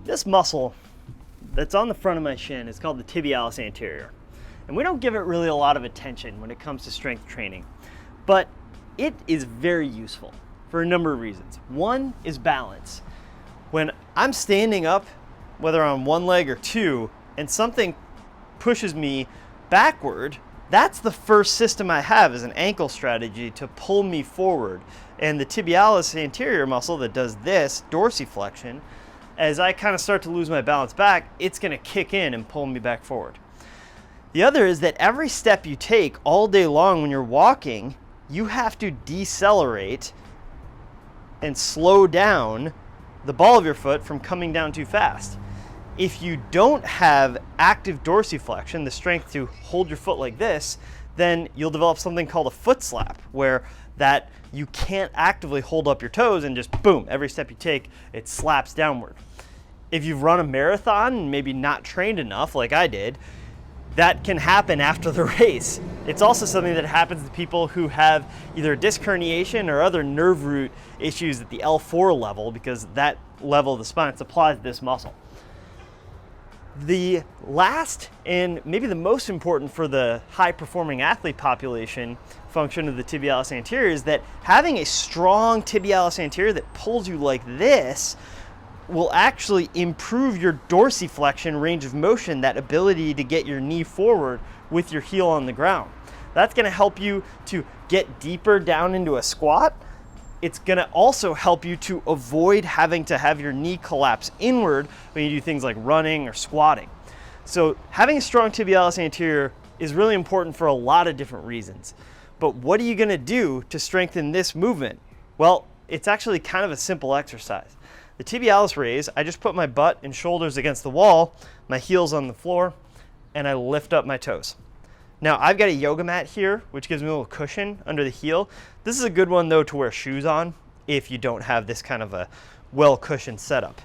This muscle that's on the front of my shin is called the Tibialis Anterior. And we don't give it really a lot of attention when it comes to strength training, but it is very useful for a number of reasons. One is balance. When I'm standing up, whether on one leg or two, and something pushes me backward, that's the first system I have as an ankle strategy to pull me forward. And the tibialis anterior muscle that does this, dorsiflexion, as I kind of start to lose my balance back, it's gonna kick in and pull me back forward. The other is that every step you take all day long when you're walking, you have to decelerate and slow down the ball of your foot from coming down too fast. If you don't have active dorsiflexion, the strength to hold your foot like this, then you'll develop something called a foot slap, where that you can't actively hold up your toes and just boom, every step you take, it slaps downward. If you've run a marathon and maybe not trained enough like I did, that can happen after the race. It's also something that happens to people who have either disc herniation or other nerve root issues at the L4 level, because that level of the spine supplies this muscle. The last and maybe the most important for the high performing athlete population function of the tibialis anterior is that having a strong tibialis anterior that pulls you like this will actually improve your dorsiflexion range of motion, that ability to get your knee forward with your heel on the ground. That's going to help you to get deeper down into a squat. It's going to also help you to avoid having to have your knee collapse inward when you do things like running or squatting. So having a strong tibialis anterior is really important for a lot of different reasons. But what are you going to do to strengthen this movement? Well, it's actually kind of a simple exercise. The tibialis raise, I just put my butt and shoulders against the wall, my heels on the floor, and I lift up my toes. Now I've got a yoga mat here, which gives me a little cushion under the heel. This is a good one though to wear shoes on if you don't have this kind of a well-cushioned setup.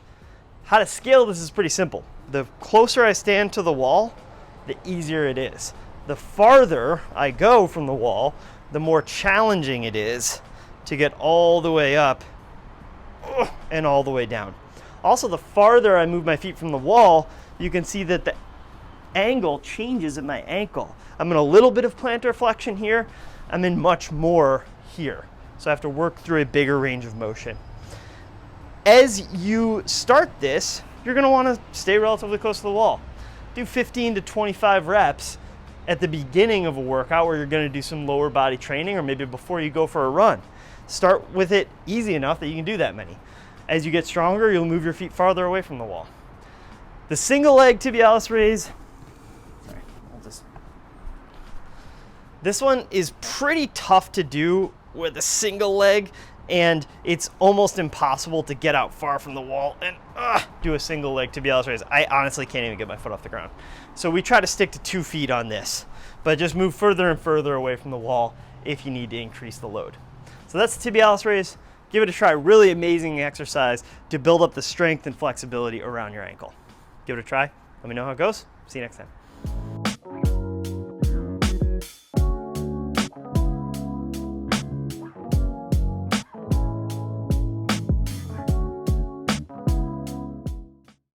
How to scale this is pretty simple. The closer I stand to the wall, the easier it is. The farther I go from the wall, the more challenging it is to get all the way up and all the way down. Also, the farther I move my feet from the wall, you can see that the angle changes at my ankle. I'm in a little bit of plantar flexion here. I'm in much more here. So I have to work through a bigger range of motion. As you start this, you're going to want to stay relatively close to the wall. Do 15 to 25 reps at the beginning of a workout where you're going to do some lower body training, or maybe before you go for a run. Start with it easy enough that you can do that many. As you get stronger, you'll move your feet farther away from the wall. The single leg tibialis raise, this one is pretty tough to do with a single leg, and it's almost impossible to get out far from the wall and do a single leg tibialis raise. I honestly can't even get my foot off the ground. So we try to stick to 2 feet on this, but just move further and further away from the wall if you need to increase the load. So that's the tibialis raise. Give it a try. Really amazing exercise to build up the strength and flexibility around your ankle. Give it a try. Let me know how it goes. See you next time.